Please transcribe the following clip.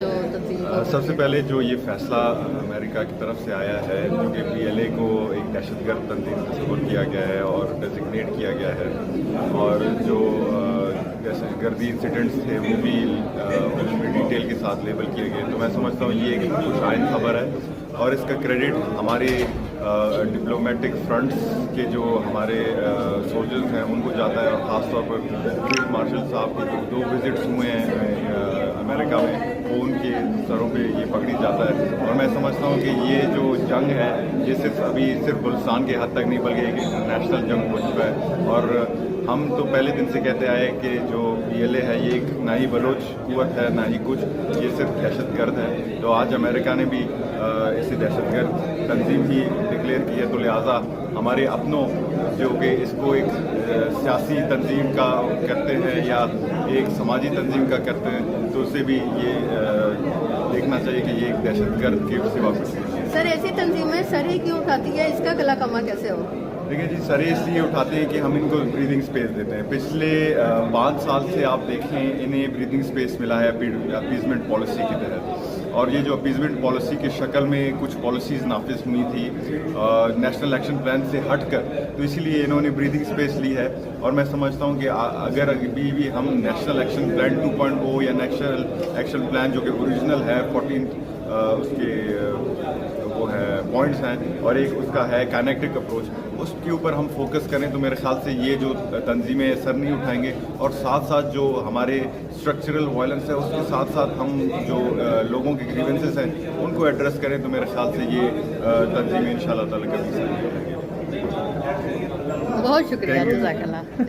سب سے پہلے جو یہ فیصلہ امریکہ کی طرف سے آیا ہے جو کہ PLA کو ایک دہشت گرد تنظیم تصور کیا گیا ہے اور ڈیزگنیٹ کیا گیا ہے، اور جو دہشت گردی انسیڈنٹس تھے وہ بھی اس میں ڈیٹیل کے ساتھ لیبل کیے گئے، تو میں سمجھتا ہوں یہ ایک خوشائن خبر ہے اور اس کا کریڈٹ ہمارے ڈپلومیٹک فرنٹس کے جو ہمارے سولجرز ہیں ان کو جاتا ہے، اور خاص طور پر فیلڈ مارشل صاحب کے جو 2 وزٹس ہوئے ہیں امریکہ میں وہ ان کے سروں پہ یہ پکڑی جاتا ہے، اور میں سمجھتا ہوں کہ یہ جو جنگ ہے یہ صرف بلوچستان کے حد تک نہیں بلکہ ایک انٹرنیشنل جنگ ہو چکا ہے، اور ہم تو پہلے دن سے کہتے آئے کہ جو PLA ہے یہ ایک نہ ہی بلوچ قوت ہے نہ ہی کچھ، یہ صرف دہشت گرد ہے، تو آج امریکہ نے بھی اسے دہشت گرد تنظیم ہی ڈکلیئر کی ہے، تو لہٰذا ہمارے اپنوں جو کہ اس کو ایک سیاسی تنظیم کا کرتے ہیں یا ایک سماجی تنظیم کا کرتے ہیں تو اسے بھی یہ دیکھنا چاہیے کہ یہ ایک دہشت گرد کے سے واپس ہے۔ سر ایسی تنظیمیں سر ہی کیوں اٹھاتی ہے، اس کا گلا کما کیسے ہو؟ دیکھیں جی، سرے اس لیے اٹھاتے ہیں کہ ہم ان کو بریدنگ سپیس دیتے ہیں۔ پچھلے 5 سال سے آپ دیکھیں انہیں بریدنگ سپیس ملا ہے اپیزمنٹ پالیسی کی تحت، اور یہ جو اپیزمنٹ پالیسی کی شکل میں کچھ پالیسیز نافذ ہوئی تھی نیشنل ایکشن پلان سے ہٹ کر، تو اسی لیے انہوں نے بریدنگ سپیس لی ہے، اور میں سمجھتا ہوں کہ اگر ابھی بھی ہم نیشنل ایکشن پلان 2.0 یا نیشنل ایکشن پلان جو کہ اوریجنل ہے 14 اس کے وہ ہے پوائنٹس ہیں اور ایک اس کا ہے کائنیٹک اپروچ، اس کے اوپر ہم فوکس کریں تو میرے خیال سے یہ جو تنظیمیں سر نہیں اٹھائیں گے، اور ساتھ ساتھ جو ہمارے اسٹرکچرل وائلنس ہے اس کے ساتھ ساتھ ہم جو لوگوں کے گریونسز ہیں ان کو ایڈریس کریں تو میرے خیال سے یہ تنظیمیں انشاءاللہ تعالی کبھی سے نہیں اٹھائیں گے۔ بہت شکریہ، جزاک اللہ۔